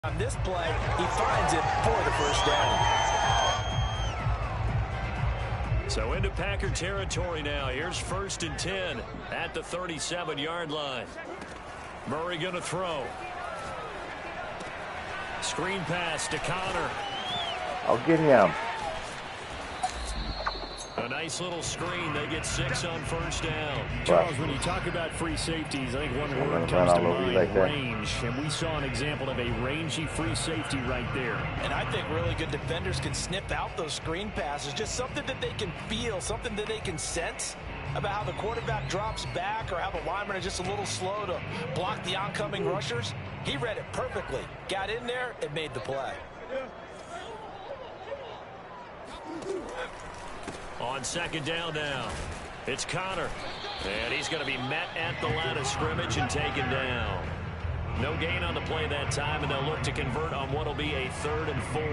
On this play, he finds it for the first down. So into Packer territory now. Here's 1st and 10 at the 37-yard line. Murray going to throw. Screen pass to Connor. I'll get him. A nice little screen. They get 6 on 1st down. Charles, when you talk about free safeties, I think one word comes to mind, like range. And we saw an example of a rangy free safety right there. And I think really good defenders can sniff out those screen passes. Just something that they can feel, something that they can sense about how the quarterback drops back or how the linemen are just a little slow to block the oncoming rushers. He read it perfectly. Got in there and made the play. On 2nd down now, it's Connor. And he's going to be met at the line of scrimmage and taken down. No gain on the play that time, and they'll look to convert on what will be a 3rd and 4.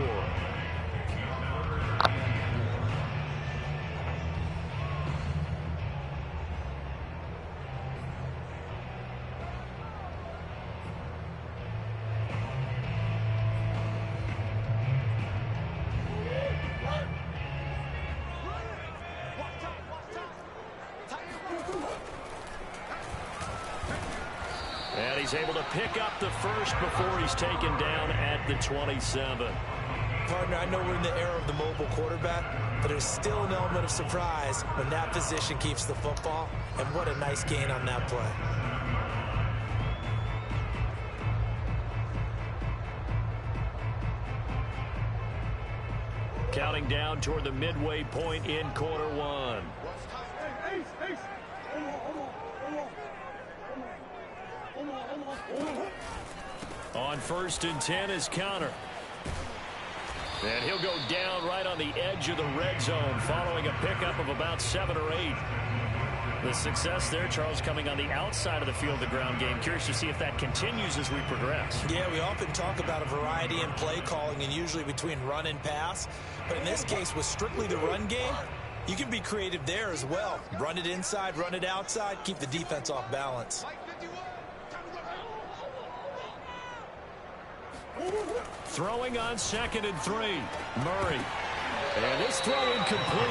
And he's able to pick up the first before he's taken down at the 27. Partner, I know we're in the era of the mobile quarterback, but there's still an element of surprise when that position keeps the football. And what a nice gain on that play. Counting down toward the midway point in quarter 1. On 1st and 10 is Connor. And he'll go down right on the edge of the red zone following a pickup of about 7 or 8. The success there, Charles, coming on the outside of the field, the ground game. Curious to see if that continues as we progress. Yeah, we often talk about a variety in play calling and usually between run and pass. But in this case, with strictly the run game, you can be creative there as well. Run it inside, run it outside, keep the defense off balance. Throwing on 2nd and 3. Murray. And this throw incomplete.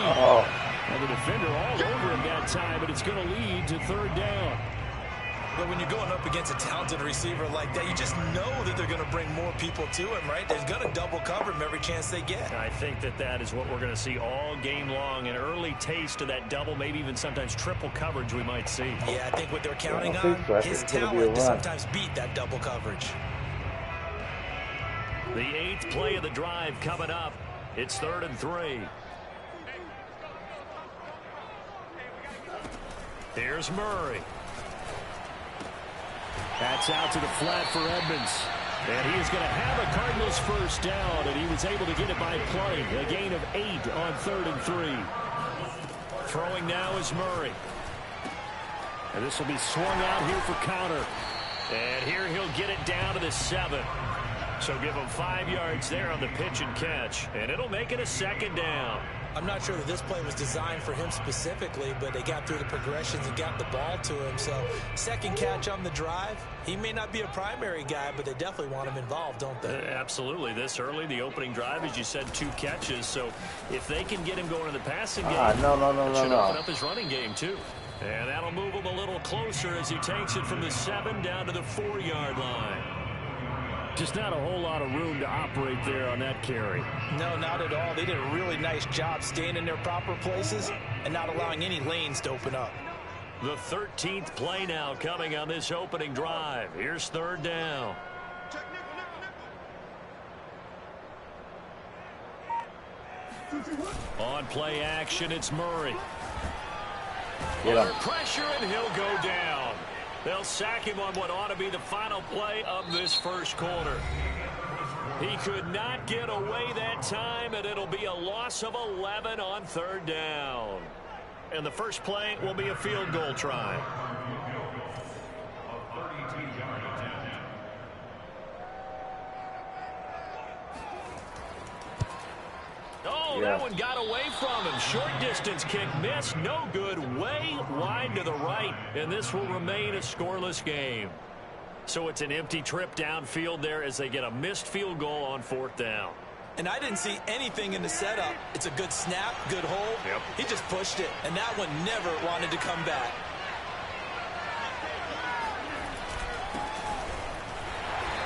And the defender all over him that time, but it's going to lead to 3rd down. But when you're going up against a talented receiver like that, you just know that they're going to bring more people to him, right? They're going to double cover him every chance they get. I think that is what we're going to see all game long. An early taste of that double, maybe even sometimes triple coverage we might see. Yeah, I think what they're counting on, his talent to sometimes beat that double coverage. The 8th play of the drive coming up. It's 3rd and 3. Here's Murray. That's out to the flat for Edmonds. And he is going to have a Cardinals first down, and he was able to get it by play. A gain of 8 on 3rd and 3. Throwing now is Murray. And this will be swung out here for Connor. And here he'll get it down to the 7. So give him 5 yards there on the pitch and catch. And it'll make it a 2nd down. I'm not sure that this play was designed for him specifically, but they got through the progressions and got the ball to him. So 2nd catch on the drive. He may not be a primary guy, but they definitely want him involved, don't they? Absolutely. This early, the opening drive, as you said, 2 catches. So if they can get him going in the passing game, no. should open up his running game too. And that'll move him a little closer as he takes it from the 7 down to the 4-yard line. Just not a whole lot of room to operate there on that carry. No, not at all. They did a really nice job staying in their proper places and not allowing any lanes to open up. The 13th play now coming on this opening drive. Here's 3rd down. On play action, it's Murray. Under pressure, and he'll go down. They'll sack him on what ought to be the final play of this first quarter. He could not get away that time, and it'll be a loss of 11 on 3rd down. And the first play will be a field goal try. That one got away from him. Short distance kick missed. No good. Way wide to the right. And this will remain a scoreless game. So it's an empty trip downfield there as they get a missed field goal on 4th down. And I didn't see anything in the setup. It's a good snap, good hold. Yep. He just pushed it, and that one never wanted to come back.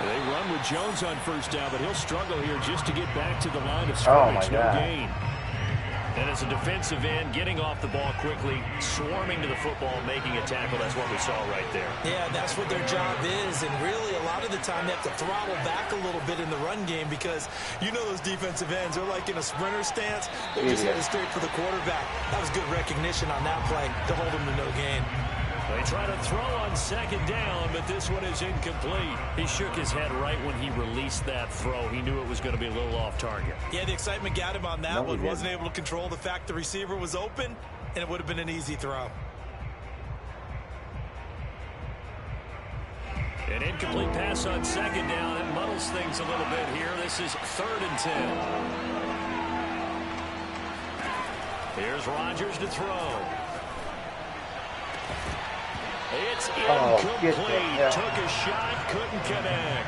They run with Jones on 1st down, but he'll struggle here just to get back to the line of scrimmage. No gain. And as a defensive end, getting off the ball quickly, swarming to the football, making a tackle, that's what we saw right there. Yeah, that's what their job is, and really a lot of the time they have to throttle back a little bit in the run game because you know those defensive ends, they're like in a sprinter stance. They're just headed straight for the quarterback. That was good recognition on that play to hold him to no gain. They try to throw on 2nd down, but this one is incomplete. He shook his head right when he released that throw. He knew it was going to be a little off target. Yeah, the excitement got him on that one. Wasn't able to control the fact the receiver was open, and it would have been an easy throw. An incomplete pass on 2nd down. That muddles things a little bit here. This is 3rd and 10. Here's Rodgers to throw. It's incomplete. Took a shot, couldn't connect.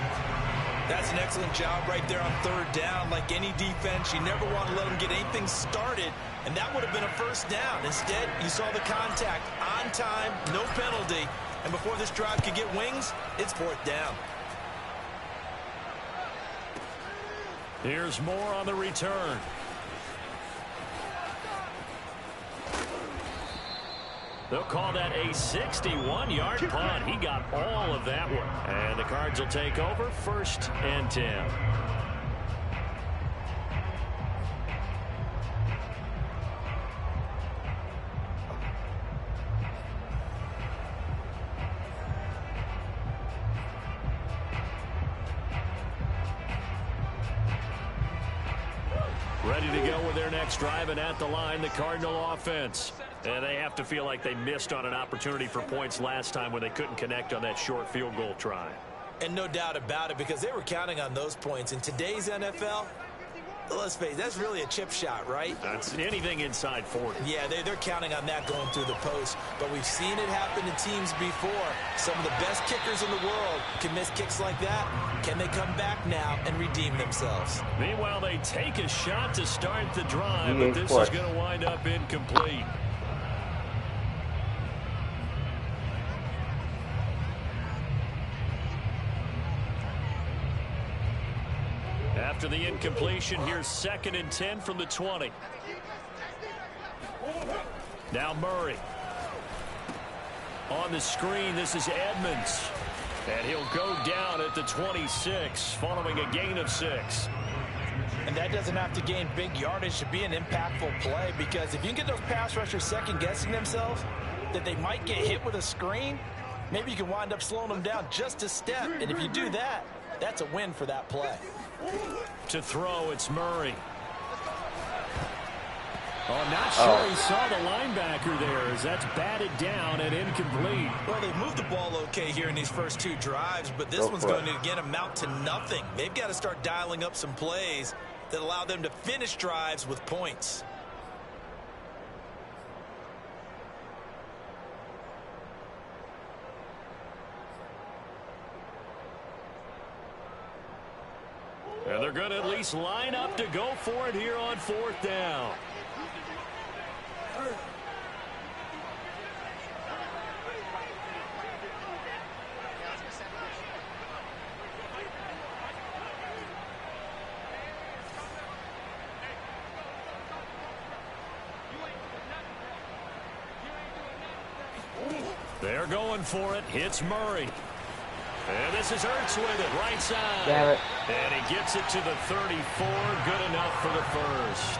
That's an excellent job right there on 3rd down. Like any defense, you never want to let them get anything started, and that would have been a 1st down. Instead, you saw the contact on time, no penalty, and before this drive could get wings, it's 4th down. Here's more on the return. They'll call that a 61-yard punt. He got all of that one. And the Cards will take over 1st and 10. Ready to go with their next drive, and at the line, the Cardinal offense. And they have to feel like they missed on an opportunity for points last time when they couldn't connect on that short field goal try. And no doubt about it, because they were counting on those points. In today's NFL, let's face it, that's really a chip shot, right? That's anything inside 40. Yeah, they're counting on that going through the post. But we've seen it happen to teams before. Some of the best kickers in the world can miss kicks like that. Can they come back now and redeem themselves? Meanwhile, they take a shot to start the drive, but this is going to wind up incomplete. After the incompletion, here's 2nd and 10 from the 20. Now Murray. On the screen, this is Edmonds. And he'll go down at the 26, following a gain of 6. And that doesn't have to gain big yardage to be an impactful play, because if you can get those pass rushers second-guessing themselves that they might get hit with a screen, maybe you can wind up slowing them down just a step. And if you do that, that's a win for that play. To throw, it's Murray. Oh, not sure he saw the linebacker there as that's batted down and incomplete. Well, they moved the ball okay here in these first 2 drives, but this one's going to, again, amount to nothing. They've got to start dialing up some plays that allow them to finish drives with points. And they're going to at least line up to go for it here on 4th down. They're going for it. Hits Murray. And this is Ertz with it, right side. Damn it. And he gets it to the 34. Good enough for the first.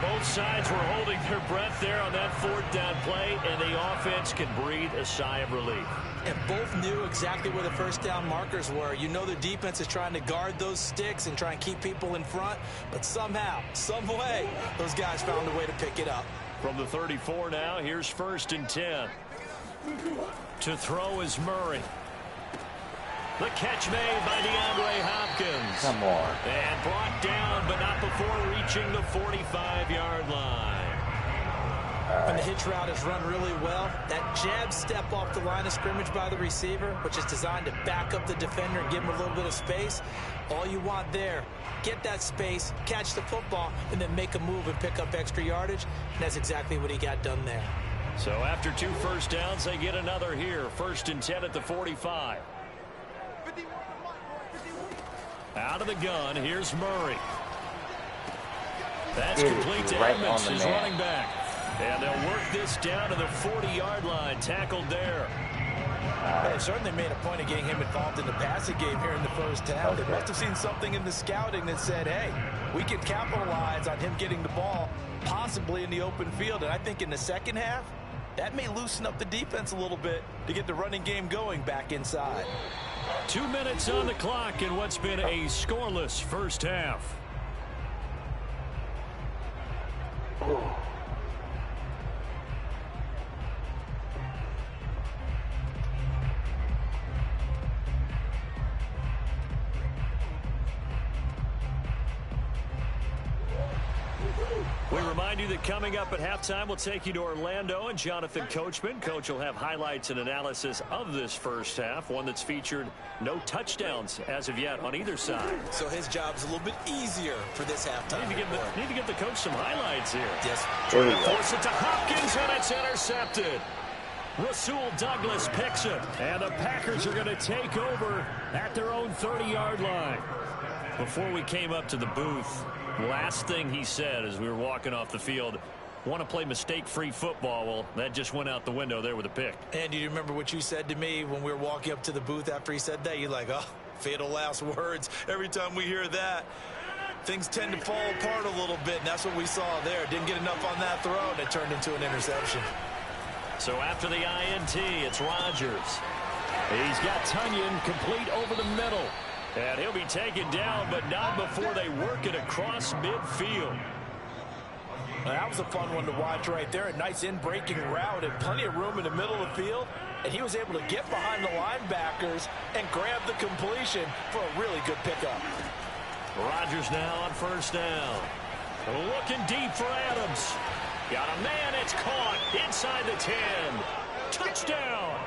Both sides were holding their breath there on that 4th down play, and the offense can breathe a sigh of relief. And both knew exactly where the 1st down markers were. You know the defense is trying to guard those sticks and try and keep people in front, but somehow, some way, those guys found a way to pick it up. From the 34 now, here's 1st and 10. To throw is Murray. The catch made by DeAndre Hopkins. Come on. And brought down, but not before reaching the 45-yard line. When the hitch route is run really well, that jab step off the line of scrimmage by the receiver, which is designed to back up the defender and give him a little bit of space, all you want there, get that space, catch the football, and then make a move and pick up extra yardage, and that's exactly what he got done there. So after 2 first downs, they get another here. 1st and 10 at the 45. Out of the gun, here's Murray. That's complete to Edmonds, his running back. And they'll work this down to the 40-yard line, tackled there. They certainly made a point of getting him involved in the passing game here in the first half. They must have seen something in the scouting that said, hey, we can capitalize on him getting the ball, possibly in the open field. And I think in the second half, that may loosen up the defense a little bit to get the running game going back inside. 2 minutes on the clock in what's been a scoreless first half. We remind you that coming up at halftime, we'll take you to Orlando and Jonathan Coachman. Coach will have highlights and analysis of this first half, one that's featured no touchdowns as of yet on either side. So his job's a little bit easier for this halftime. Need to give the coach some highlights here. Yes. Trying to force it to Hopkins, and it's intercepted. Rasul Douglas picks it, and the Packers are going to take over at their own 30-yard line. Before we came up to the booth, last thing he said as we were walking off the field, want to play mistake-free football. Well, that just went out the window there with a pick. And do you remember what you said to me when we were walking up to the booth after he said that? You're like, oh, fatal last words. Every time we hear that, things tend to fall apart a little bit, and that's what we saw there. Didn't get enough on that throw, and it turned into an interception. So after the INT, it's Rodgers. He's got Tunyon complete over the middle. And he'll be taken down, but not before they work it across midfield. Well, that was a fun one to watch right there. A nice in-breaking route and plenty of room in the middle of the field. And he was able to get behind the linebackers and grab the completion for a really good pickup. Rodgers now on first down. Looking deep for Adams. Got a man, it's caught inside the 10. Touchdown!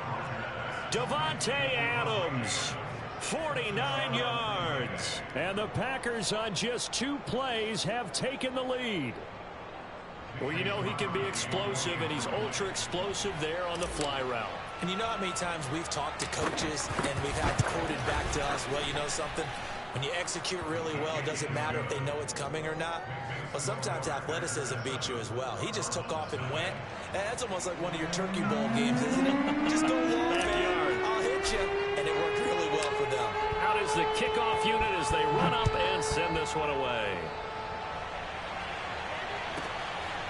Davante Adams. 49 yards. And the Packers on just 2 plays have taken the lead. Well, you know he can be explosive, and he's ultra explosive there on the fly route. And you know how many times we've talked to coaches and we've had quoted back to us, well, you know something? When you execute really well, it doesn't matter if they know it's coming or not. But sometimes athleticism beats you as well. He just took off and went. And that's almost like one of your Turkey Bowl games, isn't it? Just go long, man. I'll hit you. And it worked really well for them. Out is the kickoff unit as they run up and send this one away.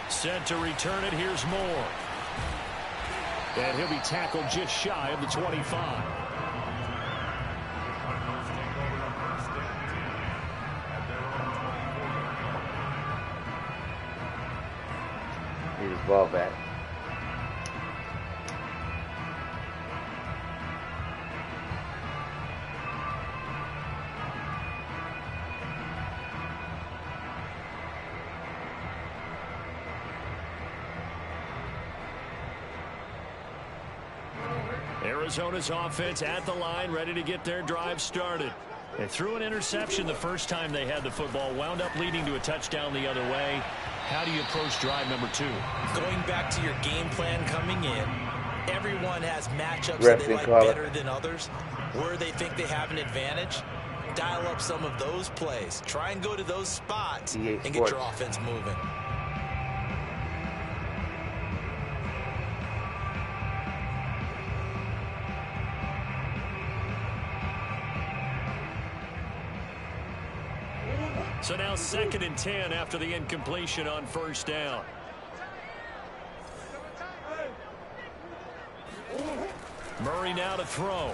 Set to return it. Here's Moore. And he'll be tackled just shy of the 25. He's ball back. Arizona's offense at the line, ready to get their drive started. They threw an interception the first time they had the football, wound up leading to a touchdown the other way. How do you approach drive number 2? Going back to your game plan coming in, everyone has matchups that they like better than others, where they think they have an advantage. Dial up some of those plays. Try and go to those spots and get your offense moving. So now 2nd and 10 after the incompletion on first down. Murray now to throw.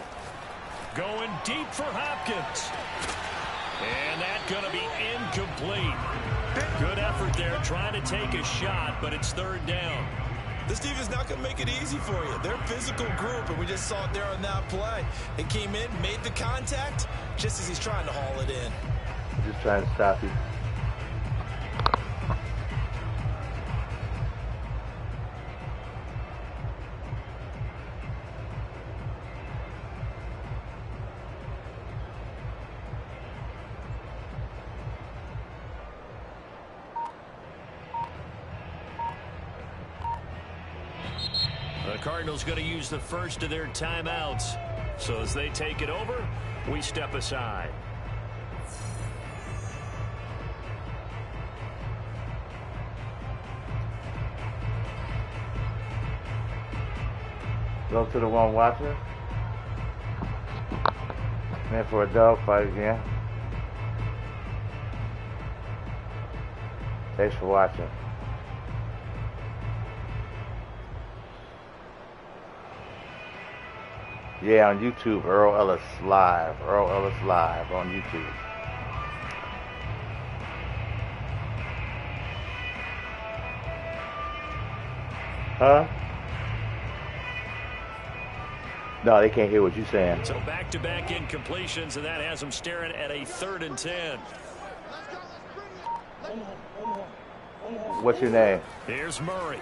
Going deep for Hopkins. And that's going to be incomplete. Good effort there trying to take a shot, but it's 3rd down. This defense not going to make it easy for you. They're a physical group, and we just saw it there on that play. They came in, made the contact, just as he's trying to haul it in. Just trying to stop you. Cardinals going to use the first of their timeouts. So as they take it over, we step aside. Go to the one watching. Man for a dog fight again. Thanks for watching. Yeah, on YouTube, Earl Ellis Live. Earl Ellis Live on YouTube. Huh? No, they can't hear what you're saying. So back-to-back incompletions, and that has them staring at a 3rd and 10. What's your name? Here's Murray.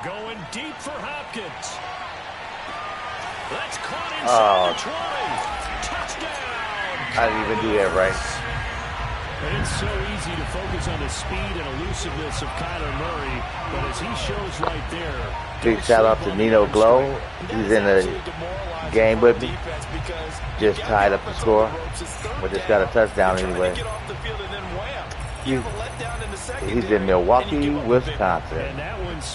Going deep for Hopkins. That's caught inside the 20. Touchdown. I didn't even do that right. And it's so easy to focus on the speed and elusiveness of Kyler Murray, but as he shows right there. Big shout out to Nino Glow. He's in the game with me. Just tied up the score, but just got a touchdown anyway. He's in Milwaukee, Wisconsin.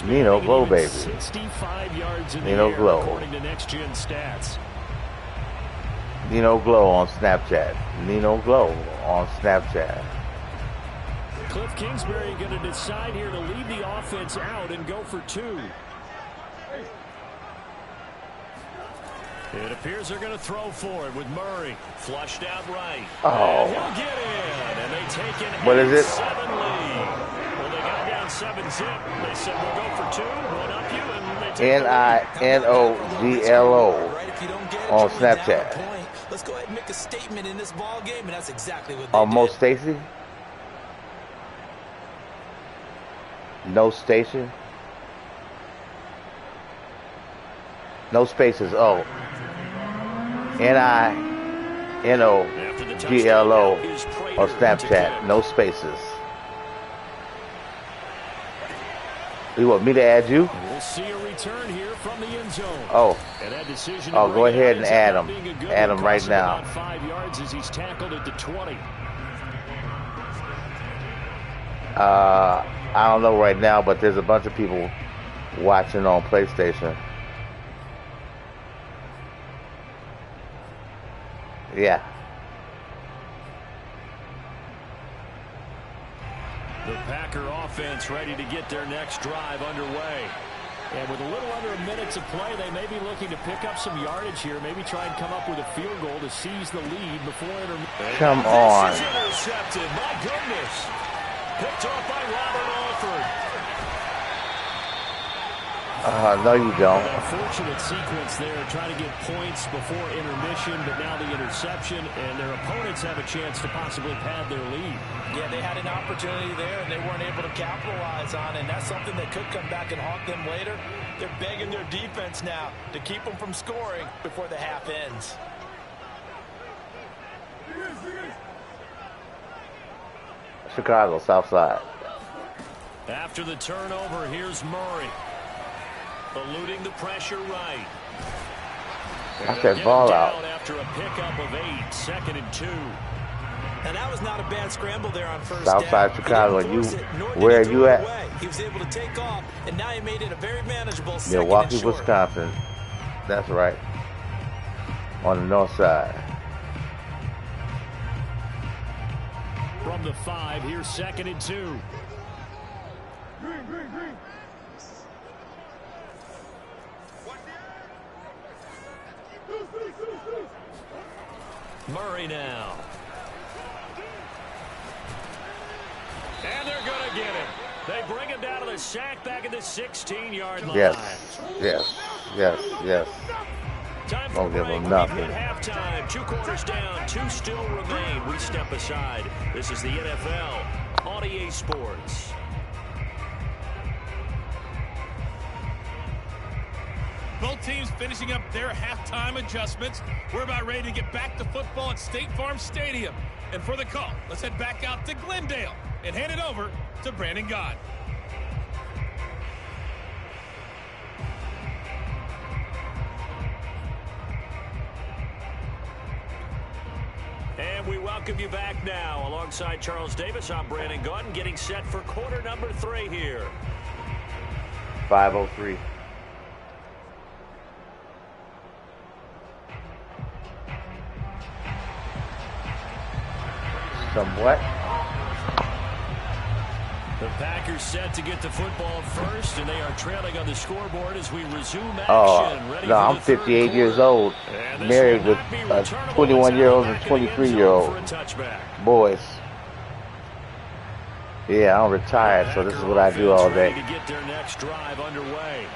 Nino Glow, baby. 65 yards in Nino the air, Glow. according to Next Gen Stats. Nino Glow on Snapchat. Nino Glow on Snapchat. Cliff Kingsbury going to decide here to lead the offense out and go for 2. It appears they're going to throw for it with Murray. Flushed out right. Oh. And he'll get in. And they take an What is it? 8-7 lead. Well, they got down 7-zip. They said, we'll go for 2. One up you. And they take NINOGLO on Snapchat. Let's go ahead and make a statement in this ball game, and that's exactly what they Almost did. Stacy? No station? No spaces. Oh. NINOGLO on Snapchat. No spaces. You want me to add you? We'll see a return here from the end zone. Oh. And that decision Go ahead and add him. Add him right now. About 5 yards as he's tackled at the 20. I don't know right now, but there's a bunch of people watching on PlayStation. Yeah. The Packer offense ready to get their next drive underway. And with a little under a minute to play, they may be looking to pick up some yardage here. Maybe try and come up with a field goal to seize the lead before intermission. Come on. This is intercepted. My goodness. Picked off by Robert Alford. No, you don't. Unfortunate sequence there, trying to get points before intermission, but now the interception, and their opponents have a chance to possibly pad their lead. Yeah, they had an opportunity there, and they weren't able to capitalize on it, and that's something that could come back and haunt them later. They're begging their defense now to keep them from scoring before the half ends. Chicago, South Side. After the turnover, here's Murray. Eluding the pressure right. Got that ball out. After a pickup of 8, 2nd and 2. And that was not a bad scramble there on first South down. Side Chicago. Where are you at? He was able to take off, and now he made it a very manageable Milwaukee, Wisconsin. That's right. On the north side. From the 5, here's 2nd and 2. Murray now. And they're going to get him. They bring him down to the sack back at the 16-yard line. Yes. Time for Don't give break. them nothing. We've hit halftime. 2 quarters down. 2 still remain. We step aside. This is the NFL on EA Sports. Both teams finishing up their halftime adjustments. We're about ready to get back to football at State Farm Stadium. And for the call, let's head back out to Glendale and hand it over to Brandon Gott. And we welcome you back now. Alongside Charles Davis, I'm Brandon Gaudin, getting set for quarter number 3 here. 5:03. Somewhat. The Packers set to get the football first, and they are trailing on the scoreboard as we resume action. Oh, no, I'm 58 years old, married with 21-year-olds and 23-year-old boys. Yeah, I'm retired, so this is what I do all day. To get their next drive underway.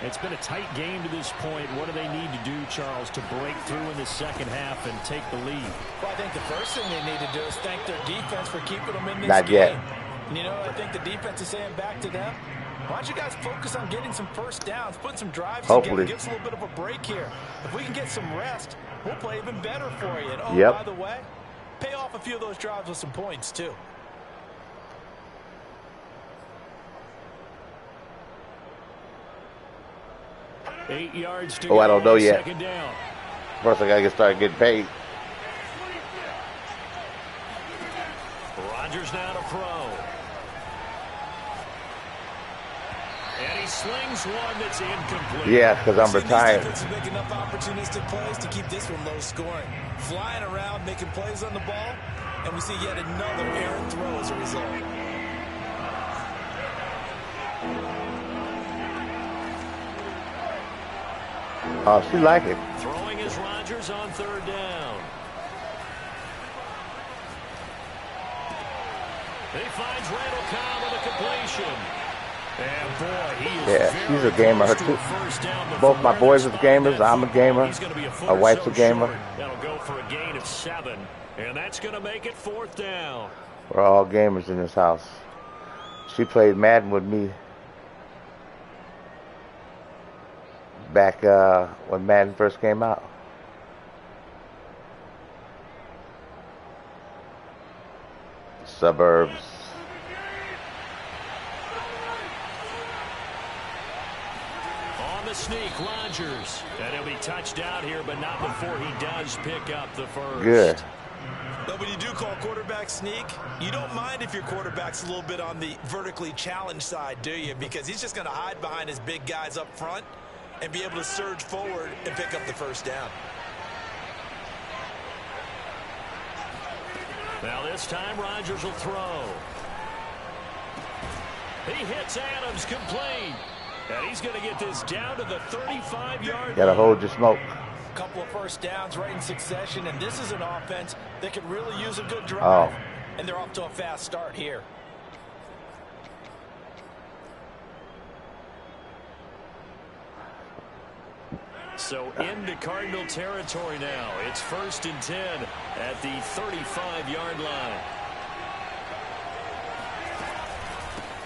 It's been a tight game to this point. What do they need to do, Charles, to break through in the second half and take the lead? Well, I think the first thing they need to do is thank their defense for keeping them in this Not game. yet. And you know, I think the defense is saying back to them, why don't you guys focus on getting some first downs, put some drives together, give us a little bit of a break here. If we can get some rest, we'll play even better for you. And oh, by the way, pay off a few of those drives with some points, too. Eight yards to go. I don't know yet. Down. First, I got to get started getting paid. Rodgers now to throw. And he slings one that's incomplete. Yeah, because I'm retired. These defenses make enough opportunistic plays to keep this one low scoring. Flying around, making plays on the ball, and we see yet another errant throw as a result. Oh, she like it. Throwing is Rodgers on third down. He finds Randall Cobb with a completion. And boy, he is she's a gamer. Her too. Both my boys are gamers. I'm a gamer. My wife's a gamer. That'll go for a gain of 7, and that's going to make it 4th down. We're all gamers in this house. She played Madden with me back when Madden first came out. Suburbs. On the sneak, Rodgers. And he'll be touched out here, but not before he does pick up the first. Good. But when you do call quarterback sneak, you don't mind if your quarterback's a little bit on the vertically challenged side, do you? Because he's just going to hide behind his big guys up front and be able to surge forward and pick up the first down. Now this time Rodgers will throw. He hits Adams complete. And he's going to get this down to the 35-yard line. Got to hold your smoke. A couple of first downs right in succession, and this is an offense that could really use a good drive. And they're off to a fast start here. So into Cardinal territory now. It's 1st and 10 at the 35-yard line.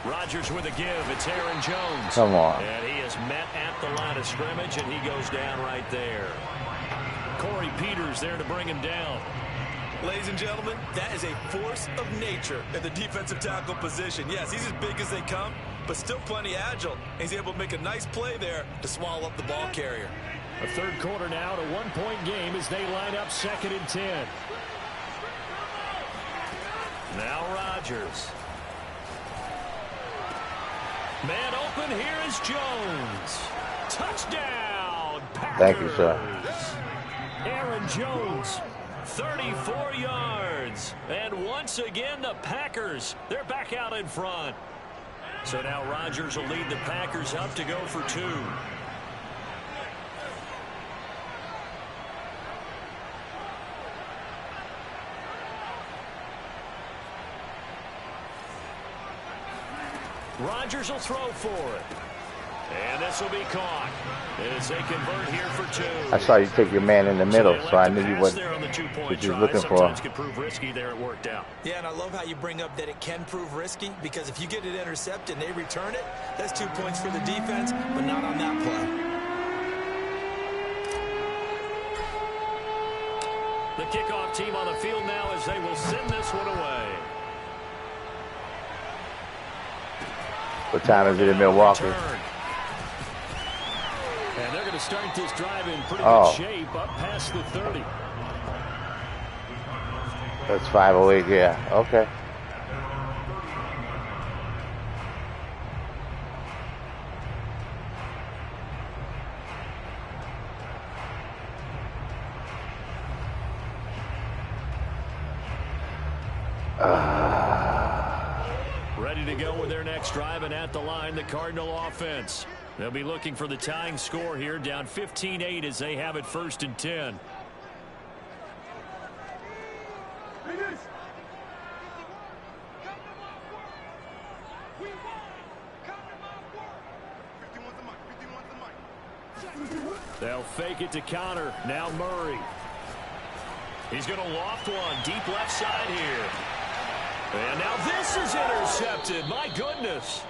Rodgers with a give. It's Aaron Jones. Come on. And he is met at the line of scrimmage, and he goes down right there. Corey Peters there to bring him down. Ladies and gentlemen, that is a force of nature at the defensive tackle position. Yes, he's as big as they come, but still plenty agile. He's able to make a nice play there to swallow up the ball carrier. A third quarter now, to 1-point game as they line up 2nd and 10. Now Rodgers. Man open, here is Jones. Touchdown, Packers. Thank you, sir. Aaron Jones, 34 yards. And once again, the Packers, they're back out in front. So now Rodgers will lead the Packers up to go for 2. Rodgers will throw for it. And this will be caught as they convert here for 2. I saw you take your man in the middle, so I knew you what you were looking for. Sometimes could prove risky there. It worked out. Yeah, and I love how you bring up that it can prove risky, because if you get it intercepted and they return it, that's 2 points for the defense, but not on that play. The kickoff team on the field now as they will send this one away. What time is it in Milwaukee? And they're going to start this drive in pretty good shape up past the 30. That's 508, yeah. Okay. Ready to go with their next drive, and at the line, the Cardinal offense. They'll be looking for the tying score here, down 15-8 as they have it 1st and 10. They'll fake it to counter. Now Murray. He's going to loft one. Deep left side here. And now this is intercepted. My goodness.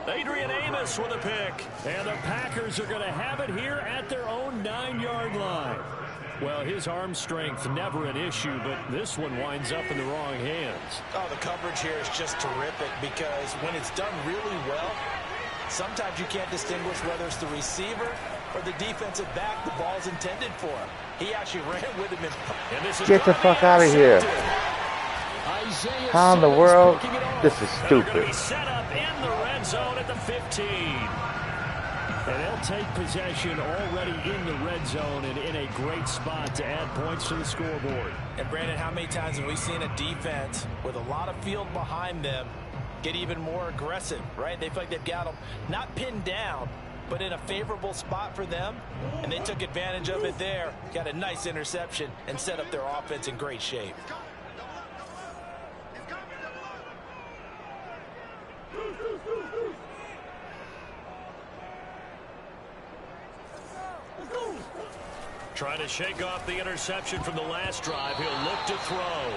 Adrian Amos with a pick. And the Packers are going to have it here at their own 9-yard line. Well, his arm strength never an issue, but this one winds up in the wrong hands. Oh, the coverage here is just terrific because when it's done really well, sometimes you can't distinguish whether it's the receiver or the defensive back the ball's intended for. He actually ran with him. And this is Get the fuck out of here. How in the world? This is stupid. Set up in the red zone at the 15. And they'll take possession already in the red zone and in a great spot to add points to the scoreboard. And Brandon, how many times have we seen a defense with a lot of field behind them get even more aggressive, right? They feel like they've got them not pinned down, but in a favorable spot for them, and they took advantage of it there. Got a nice interception and set up their offense in great shape. Trying to shake off the interception from the last drive. He'll look to throw.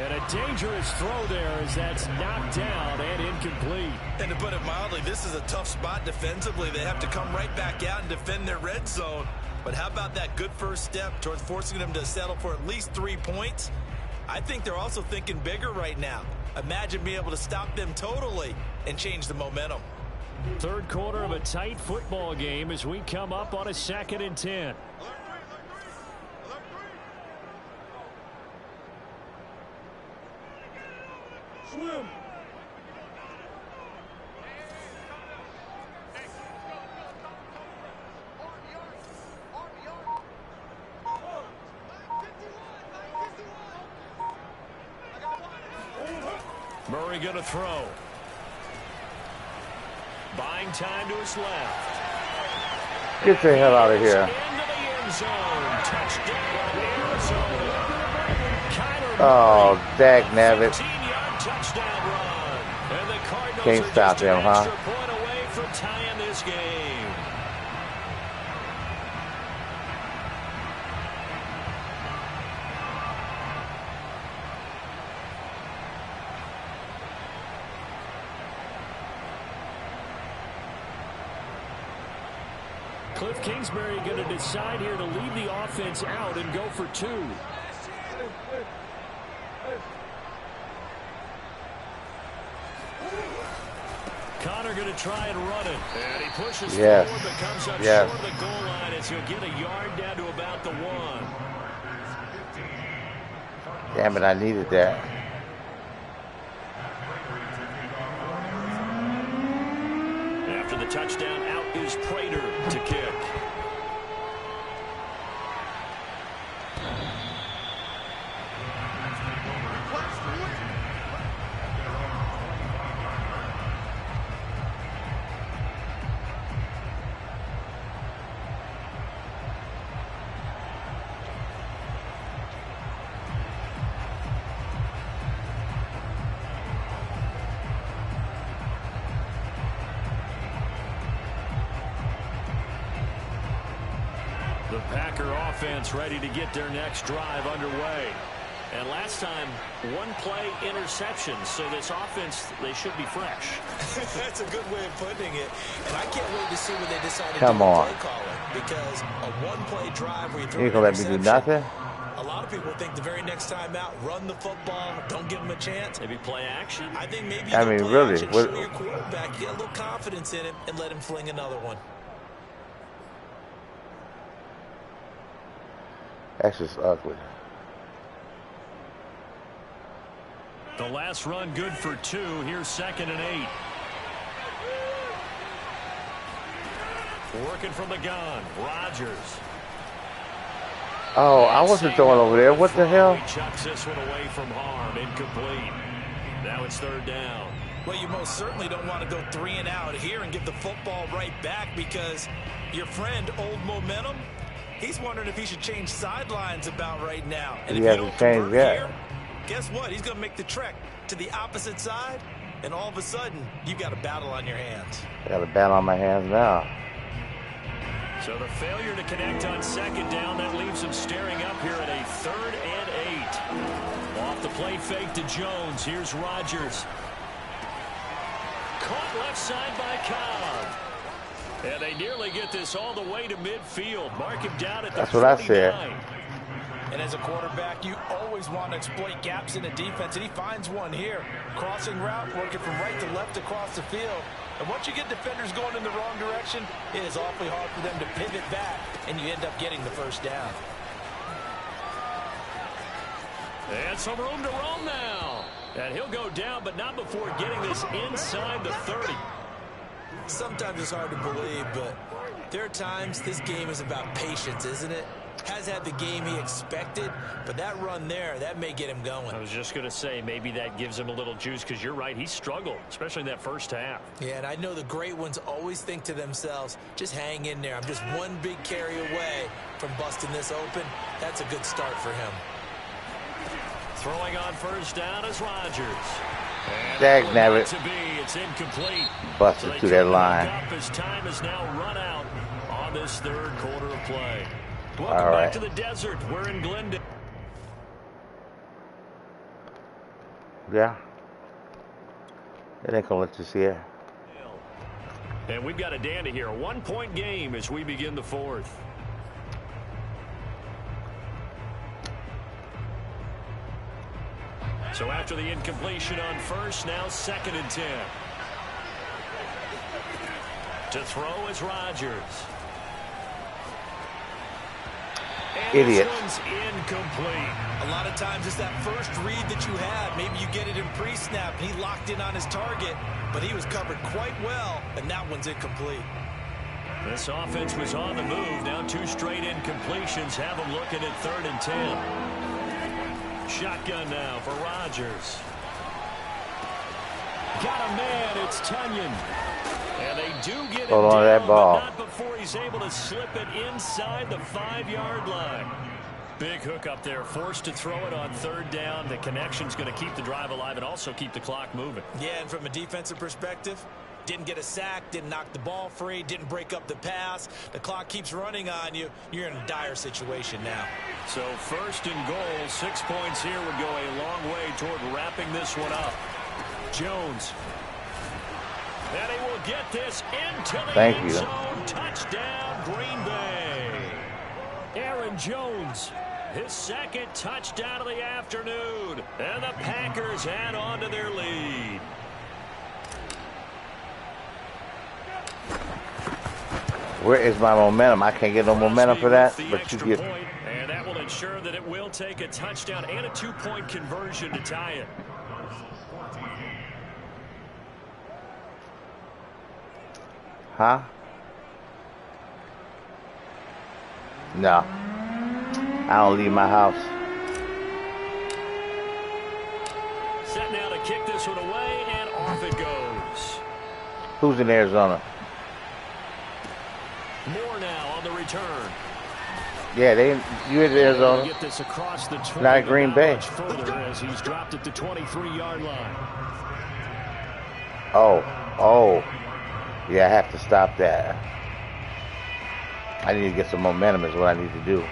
And a dangerous throw there as that's knocked down and incomplete. And to put it mildly, this is a tough spot defensively. They have to come right back out and defend their red zone. But how about that good first step towards forcing them to settle for at least 3 points? I think they're also thinking bigger right now. Imagine being able to stop them totally and change the momentum. Third quarter of a tight football game as we come up on a 2nd and 10. Swim. Murray going to throw. Buying time to his left. Get the hell out of here. Oh, dag nabbit. Can't stop him, huh? Cliff Kingsbury going to decide here to leave the offense out and go for 2. Connor going to try and run it. And he pushes forward but comes up short of the goal line as he'll get a yard down to about the 1. Damn it, I needed that. After the touchdown, out is Prater to kick. The Packer offense ready to get their next drive underway. And last time, 1 play interception. So this offense, they should be fresh. That's a good way of putting it. And I can't wait to see when they decide to Come do on. play calling. Because a 1-play drive where you throw You gonna let me do nothing? A lot of people think the very next time out, run the football, don't give them a chance. Maybe play action. I think maybe really, action, show your quarterback, get a little confidence in him, and let him fling another one. That's just ugly. The last run good for 2. Here's 2nd and 8. Working from the gun, Rodgers. Oh, I wasn't throwing over there. What the hell? He chucks this one away from harm. Incomplete. Now it's 3rd down. Well, you most certainly don't want to go 3 and out here and get the football right back, because your friend, Old Momentum, he's wondering if he should change sidelines about right now. And if you don't convert here, guess what? He's going to make the trek to the opposite side, and all of a sudden, you've got a battle on your hands. I got a battle on my hands now. So the failure to connect on 2nd down, that leaves him staring up here at a 3rd and 8. Off the play fake to Jones. Here's Rodgers. Caught left side by Cobb. And they nearly get this all the way to midfield. Mark him down at the 49. That's what I said. And as a quarterback, you always want to exploit gaps in the defense, and he finds one here. Crossing route, working from right to left across the field. And once you get defenders going in the wrong direction, it is awfully hard for them to pivot back, and you end up getting the 1st down. And some room to roam now. And he'll go down, but not before getting this inside the 30. Sometimes it's hard to believe, but there are times this game is about patience, isn't it? Has had the game he expected, but that run there, that may get him going. I was just going to say, maybe that gives him a little juice, because you're right, he struggled, especially in that 1st half. Yeah, and I know the great ones always think to themselves, just hang in there. I'm just one big carry away from busting this open. That's a good start for him. Throwing on 1st down is Rodgers. Dagnabbit. It's incomplete. Busted so through that line. His time is now run out on this 3rd quarter of play. Welcome All right. back to the desert. We're in Glendale. Yeah. It ain't gonna let you see it. And we've got a dandy here. A 1-point game as we begin the 4th. So after the incompletion on 1st, now 2nd and 10. To throw is Rodgers. And Idiot. this one's incomplete. A lot of times it's that first read that you had. Maybe you get it in pre-snap. He locked in on his target, but he was covered quite well, and that one's incomplete. This offense was on the move. Now 2 straight incompletions have them looking at 3rd and 10. Shotgun now for Rodgers. Got a man. It's Tunyon. And they do get Hold him on down, to that ball. but not before he's able to slip it inside the 5-yard line. Big hook up there, forced to throw it on 3rd down. The connection's going to keep the drive alive and also keep the clock moving. Yeah, and from a defensive perspective, didn't get a sack, didn't knock the ball free, didn't break up the pass. The clock keeps running on you. You're in a dire situation now. So 1st and goal, 6 points here would go a long way toward wrapping this one up. Jones. And he will get this into the end zone. Touchdown, Green Bay. Aaron Jones, his 2nd touchdown of the afternoon. And the Packers add on to their lead. Where is my momentum? I can't get no momentum for that. But you get. And that will ensure that it will take a touchdown and a 2-point conversion to tie it. Huh? No. I don't leave my house. Set now to kick this one away, and off it goes. Who's in Arizona? More now on the return. Yeah, you in Arizona. Get this across the 20, not Green Bay. Much further as he's dropped at the 23-yard line. Oh. Yeah, I have to stop that. I need to get some momentum is what I need to do.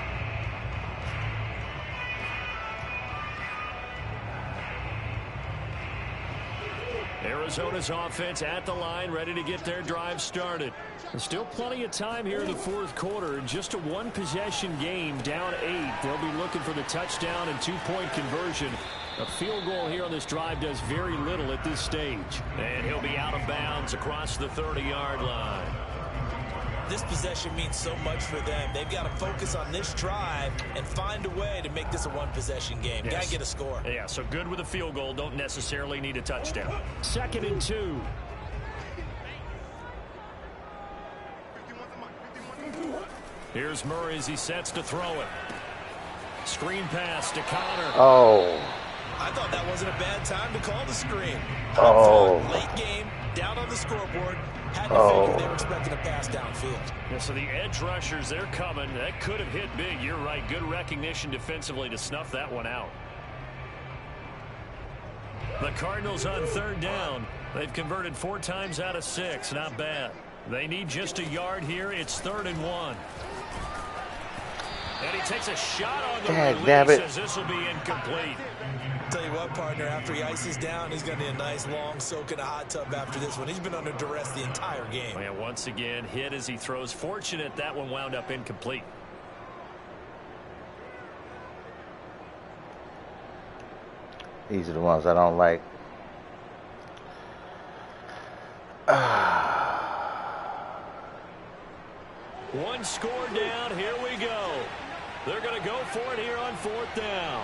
Arizona's offense at the line, ready to get their drive started. There's still plenty of time here in the 4th quarter. Just a 1-possession game, down 8. They'll be looking for the touchdown and 2-point conversion. A field goal here on this drive does very little at this stage. And he'll be out of bounds across the 30-yard line. this possession means so much for them. They've got to focus on this drive and find a way to make this a one-possession game. Yes. Got to get a score. Yeah, so good with a field goal. Don't necessarily need a touchdown. 2nd and 2. Here's Murray as he sets to throw it. Screen pass to Connor. Oh. I thought that wasn't a bad time to call the screen. Oh. Late game, down on the scoreboard. Had to figure they were expecting a pass downfield. Yeah, so the edge rushers, they're coming. That could have hit big. You're right. Good recognition defensively to snuff that one out. The Cardinals on 3rd down. They've converted 4 times out of 6. Not bad. They need just a yard here. It's 3rd and 1. And he takes a shot on the release as this will be incomplete. Tell you what, partner, after he ices down, he's going to need a nice long soak in a hot tub after this one. He's been under duress the entire game. And once again, hit as he throws. Fortunate that one wound up incomplete. These are the ones I don't like. One score down. Here we go. They're going to go for it here on 4th down.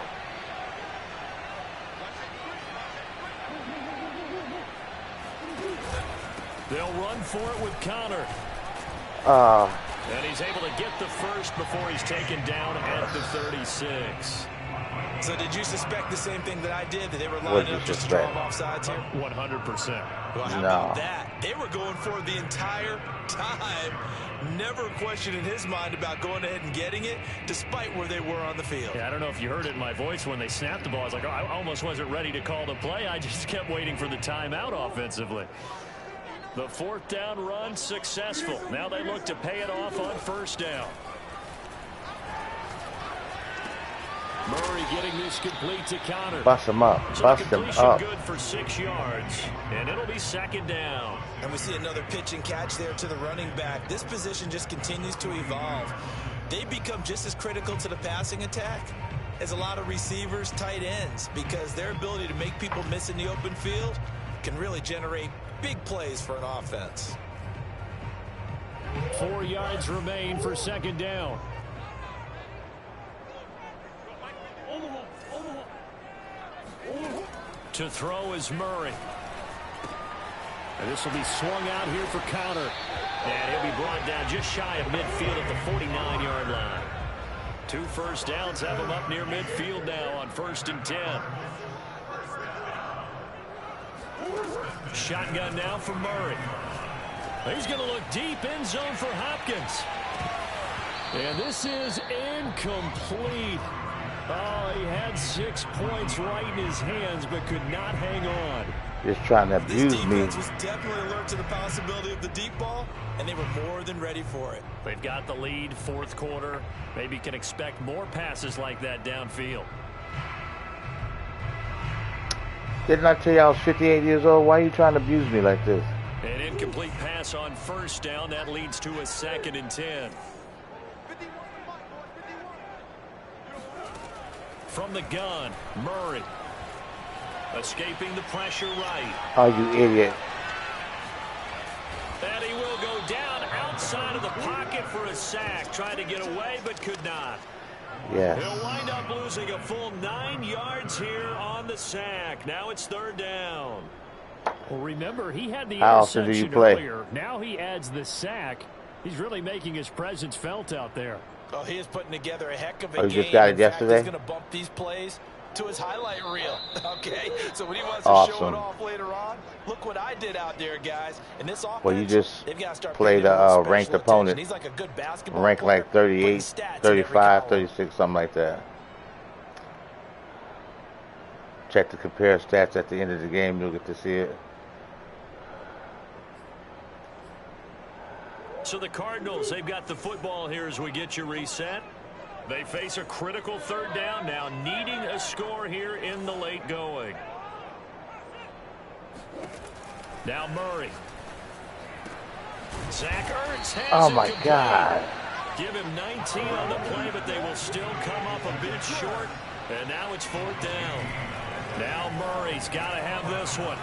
They'll run for it with Connor. And he's able to get the first before he's taken down at the 36. So did you suspect the same thing that I did, that they were lining up just to draw them off sides here? 100%. Well, how about that? They were going for it the entire time. Never a question in his mind about going ahead and getting it, despite where they were on the field. Yeah, I don't know if you heard it in my voice when they snapped the ball. I was like, oh, I almost wasn't ready to call the play. I just kept waiting for the timeout offensively. The 4th down run successful. Now they look to pay it off on 1st down. Murray getting this complete to Connor. Bust him up. Bust him up. Good for 6 yards, and it'll be 2nd down. And we see another pitch and catch there to the running back. This position just continues to evolve. They become just as critical to the passing attack as a lot of receivers, tight ends, because their ability to make people miss in the open field can really generate big plays for an offense. 4 yards remain for 2nd down. To throw is Murray. And this will be swung out here for Connor. And he'll be brought down just shy of midfield at the 49-yard line. 2 first downs have him up near midfield now on 1st and 10. Shotgun now for Murray. He's going to look deep, end zone for Hopkins. And this is incomplete. Oh, he had 6 points right in his hands, but could not hang on. Just trying to abuse me. This defense was definitely alert to the possibility of the deep ball, and they were more than ready for it. They've got the lead, 4th quarter. Maybe can expect more passes like that downfield. Didn't I tell you I was 58 years old? Why are you trying to abuse me like this? An incomplete pass on 1st down. That leads to a 2nd and 10. From the gun, Murray. Escaping the pressure right. Oh, you idiot. And he will go down outside of the pocket for a sack. Tried to get away, but could not. Yes. He'll wind up losing a full 9 yards here on the sack. Now it's 3rd down. Well, remember, he had the How often do you interception play? earlier. Now he adds the sack. He's really making his presence felt out there. Oh, he is putting together a heck of a Oh, you game. just got it In fact, yesterday? he's going to bump these plays to his highlight reel. Okay, so when he wants to show it Awesome. off later on, look what I did out there, guys. In this offense, Well, you just they've got to start played paying him more a ranked special attention. opponent. He's like a good basketball Ranked player, like 38, putting stats in every 35, column. 36, something like that. Check the compare stats at the end of the game. You'll get to see it. So the Cardinals, they've got the football here as we get you reset. They face a critical 3rd down now, needing a score here in the late going. Now Murray. Zach Ertz has Oh, it my complete. God. Give him 19 on the play, but they will still come up a bit short. And now it's 4th down. Now Murray's got to have this one.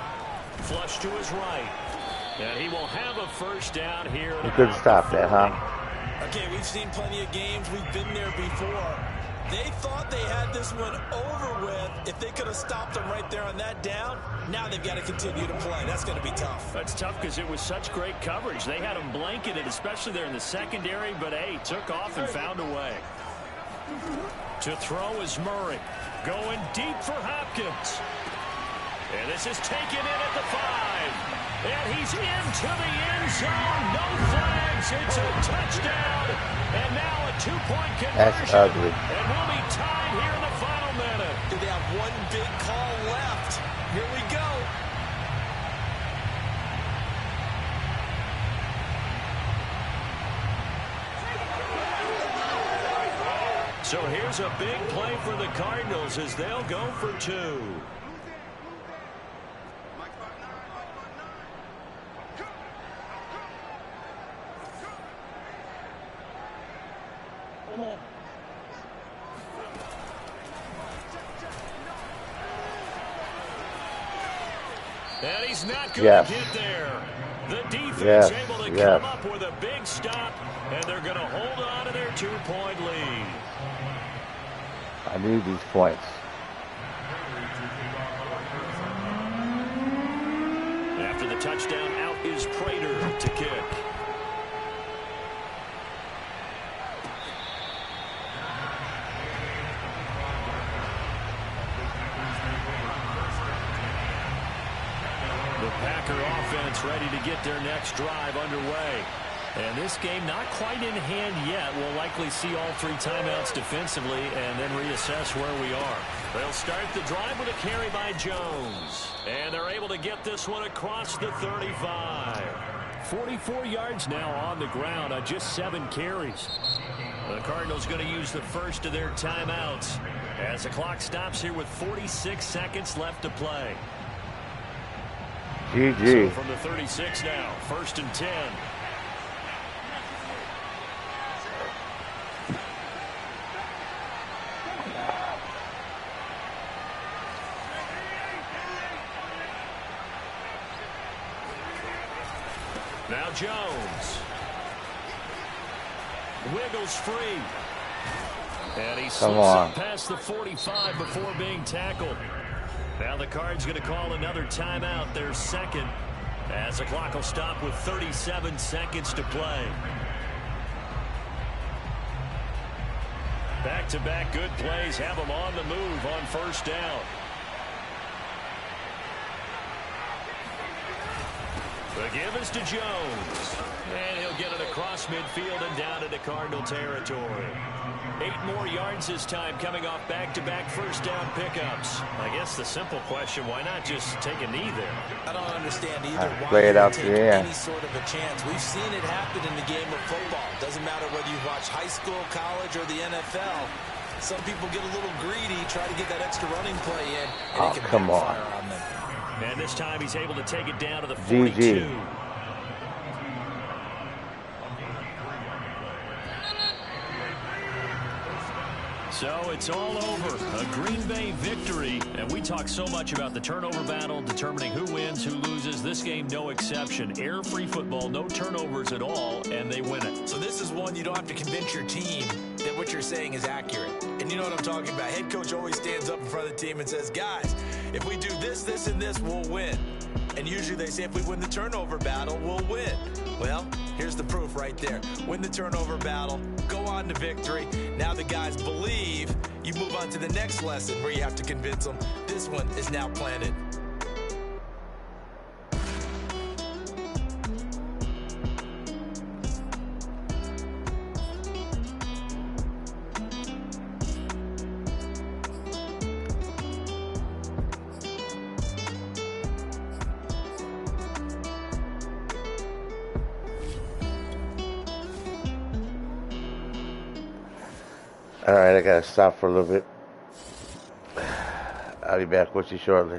Flush to his right. And he will have a first down here. You couldn't stop that, huh? Okay, we've seen plenty of games. We've been there before. They thought they had this one over with. If they could have stopped them right there on that down, now they've got to continue to play. That's going to be tough. That's tough because it was such great coverage. They had them blanketed, especially there in the secondary, but, hey, took off and found a way. To throw is Murray. Going deep for Hopkins. And this is taken in at the 5. And he's into the end zone. No flags. It's a touchdown. And now a 2-point conversion. That's ugly. And we'll be tied here in the final minute. Do they have one big call left? Here we go. So here's a big play for the Cardinals as they'll go for 2. And he's not going to get there. The defense able to come up with a big stop, and they're going to hold on to their 2-point lead. I need these points. After the touchdown, out is Prater to kick. The Packer offense ready to get their next drive underway. And this game not quite in hand yet. We'll likely see all 3 timeouts defensively and then reassess where we are. They'll start the drive with a carry by Jones. And they're able to get this one across the 35. 44 yards now on the ground on just 7 carries. The Cardinals going to use the first of their timeouts as the clock stops here with 46 seconds left to play. GG. So from the 36 now, 1st and 10. Now Jones. Wiggles free. And he slips up past the 45 before being tackled. Now the Cards going to call another timeout, their second, as the clock will stop with 37 seconds to play. Back-to-back good plays have them on the move on 1st down. The give is to Jones. And he'll get it across midfield and down into Cardinal territory. 8 more yards this time coming off back-to-back 1st down pickups. I guess the simple question, why not just take a knee there? I don't understand either. Why play it out take to the end. any sort of a chance? We've seen it happen in the game of football. Doesn't matter whether you watch high school, college, or the NFL. Some people get a little greedy, try to get that extra running play in, and it can come backfire on them. And this time he's able to take it down to the 42. GG. So it's all over. A Green Bay victory. And we talk so much about the turnover battle, determining who wins, who loses. This game, no exception. Air-free football, no turnovers at all, and they win it. So this is one you don't have to convince your team that what you're saying is accurate. And you know what I'm talking about. Head coach always stands up in front of the team and says, guys, if we do this, this, and this, we'll win. And usually they say if we win the turnover battle, we'll win. Well, here's the proof right there. Win the turnover battle, go on to victory. Now the guys believe. You move on to the next lesson where you have to convince them. This one is now planted. All right, I gotta stop for a little bit. I'll be back with you shortly.